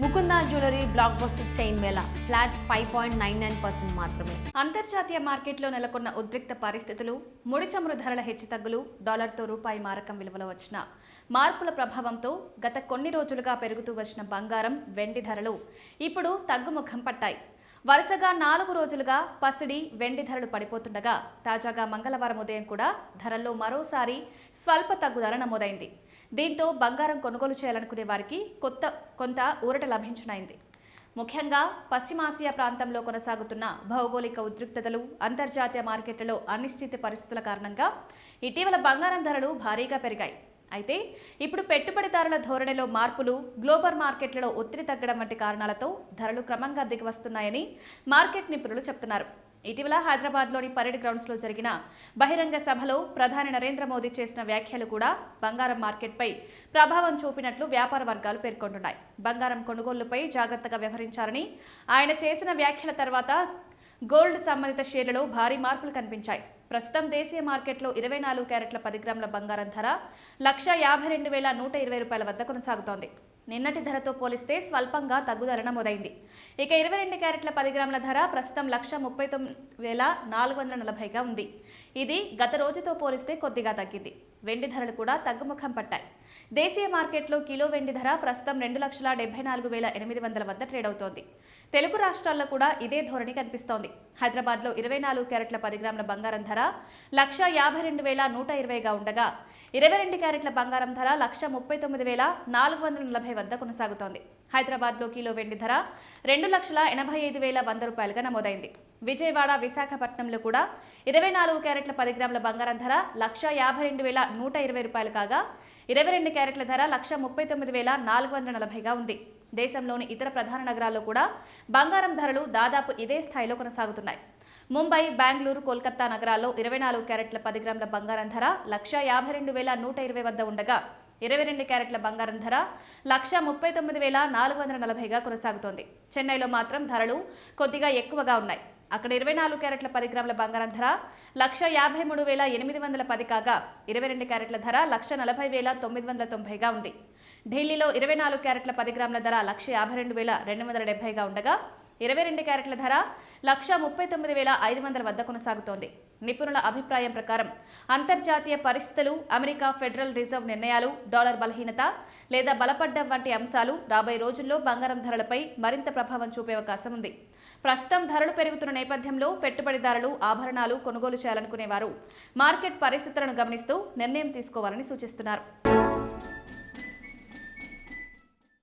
Mukunda jewellery block buster chain Mela flat 5.99% మాత్రమే. అంతర్జాతీయ మార్కెట్లో నెలకొన్న ఉద్రిక్త పరిస్థితులు, ముడి చమురు ధరల హెచ్చుతగ్గులు, డాలర్తో రూపాయి మారకం విలువలో వచ్చిన మార్పుల ప్రభావంతో గత కొన్ని రోజులుగా పెరుగుతూ వచ్చిన బంగారం, వెండి ధరలు ఇప్పుడు తగ్గుముఖం పట్టాయి. వరుసగా 4 రోజులుగా పసిడి, వెండి ధరలు పడిపోతుండగా తాజాగా మంగళవారం ఉదయం కూడా ధరల్లో మరోసారి స్వల్ప తగ్గుదల నమోదైంది. దీంతో బంగారం కొనుగోలు చేయాలనుకునే వారికి కొంత ఊరట లభించనైంది. ముఖ్యంగా పశ్చిమాసియా ప్రాంతంలో కొనసాగుతున్న భౌగోళిక ఉద్రిక్తతలు, అంతర్జాతీయ మార్కెట్లలో అనిశ్చిత పరిస్థితుల కారణంగా ఇటీవల బంగారం ధరలు భారీగా పెరిగాయి. అయితే ఇప్పుడు పెట్టుబడిదారుల ధోరణిలో మార్పులు, గ్లోబల్ మార్కెట్లలో ఒత్తిడి తగ్గడం వంటి కారణాలతో ధరలు క్రమంగా దిగివస్తున్నాయని మార్కెట్ నిపుణులు చెబుతున్నారు. ఇటీవల హైదరాబాద్లోని పరేడ్ గ్రౌండ్స్లో జరిగిన బహిరంగ సభలో ప్రధాని నరేంద్ర మోదీ చేసిన వ్యాఖ్యలు కూడా బంగారం మార్కెట్పై ప్రభావం చూపినట్లు వ్యాపార వర్గాలు పేర్కొంటున్నాయి. బంగారం కొనుగోళ్లపై జాగ్రత్తగా వ్యవహరించారని ఆయన చేసిన వ్యాఖ్యల తర్వాత గోల్డ్ సంబంధిత షేర్లలో భారీ మార్పులు కనిపించాయి. ప్రస్తుతం దేశీయ మార్కెట్లో 24 క్యారెట్ల 10 గ్రాముల బంగారం ధర 1,52,120 రూపాయల వద్ద కొనసాగుతోంది. నిన్నటి ధరతో పోలిస్తే స్వల్పంగా తగ్గుదల నమోదైంది. ఇక 22 క్యారెట్ల 10 గ్రాముల ధర ప్రస్తుతం 1,39,440గా ఉంది. ఇది గత రోజుతో పోలిస్తే కొద్దిగా తగ్గింది. వెండి ధరలు కూడా తగ్గుముఖం పట్టాయి. దేశీయ మార్కెట్లో కిలో వెండి ధర ప్రస్తుతం 2,74,800 వద్ద ట్రేడ్ అవుతోంది. తెలుగు రాష్ట్రాల్లో కూడా ఇదే ధోరణి కనిపిస్తోంది. హైదరాబాద్లో 24 క్యారెట్ల 10 గ్రాముల బంగారం ధర 1,52,120గా ఉండగా 22 క్యారెట్ల బంగారం ధర 1,39,440 వద్ద కొనసాగుతోంది. హైదరాబాద్లో కిలో వెండి ధర 2,85,100 రూపాయలుగా నమోదైంది. విజయవాడ, విశాఖపట్నంలో కూడా 24 క్యారెట్ల 10 గ్రాముల బంగారం ధర 1,52,120 రూపాయలు కాగా 22 క్యారెట్ల ధర 1,39,440గా ఉంది. దేశంలోని ఇతర ప్రధాన నగరాల్లో కూడా బంగారం ధరలు దాదాపు ఇదే స్థాయిలో కొనసాగుతున్నాయి. ముంబై, బెంగళూరు, కోల్కతా నగరాల్లో 24 క్యారెట్ల 10 గ్రాముల బంగారం ధర 1,52,120 వద్ద ఉండగా 22 క్యారెట్ల బంగారం ధర 1,39,440గా కొనసాగుతోంది. చెన్నైలో మాత్రం ధరలు కొద్దిగా ఎక్కువగా ఉన్నాయి. అక్కడ 24 క్యారెట్ల 10 గ్రాముల బంగారం ధర 1,53,810 కాగా 22 క్యారెట్ల ధర 1,40,990గా ఉంది. ఢిల్లీలో 24 క్యారెట్ల 10 గ్రాముల ధర 1,52,270గా ఉండగా 22 క్యారెట్ల ధర 1,39,500 వద్ద కొనసాగుతోంది. నిపుణుల అభిప్రాయం ప్రకారం అంతర్జాతీయ పరిస్థితులు, అమెరికా ఫెడరల్ రిజర్వ్ నిర్ణయాలు, డాలర్ బలహీనత లేదా బలపడ్డం వంటి అంశాలు రాబోయే రోజుల్లో బంగారం ధరలపై మరింత ప్రభావం చూపే అవకాశం ఉంది. ప్రస్తుతం ధరలు పెరుగుతున్న నేపథ్యంలో పెట్టుబడిదారులు ఆభరణాలు కొనుగోలు చేయాలనుకునేవారు మార్కెట్ పరిస్థితులను గమనిస్తూ నిర్ణయం తీసుకోవాలని సూచిస్తున్నారు.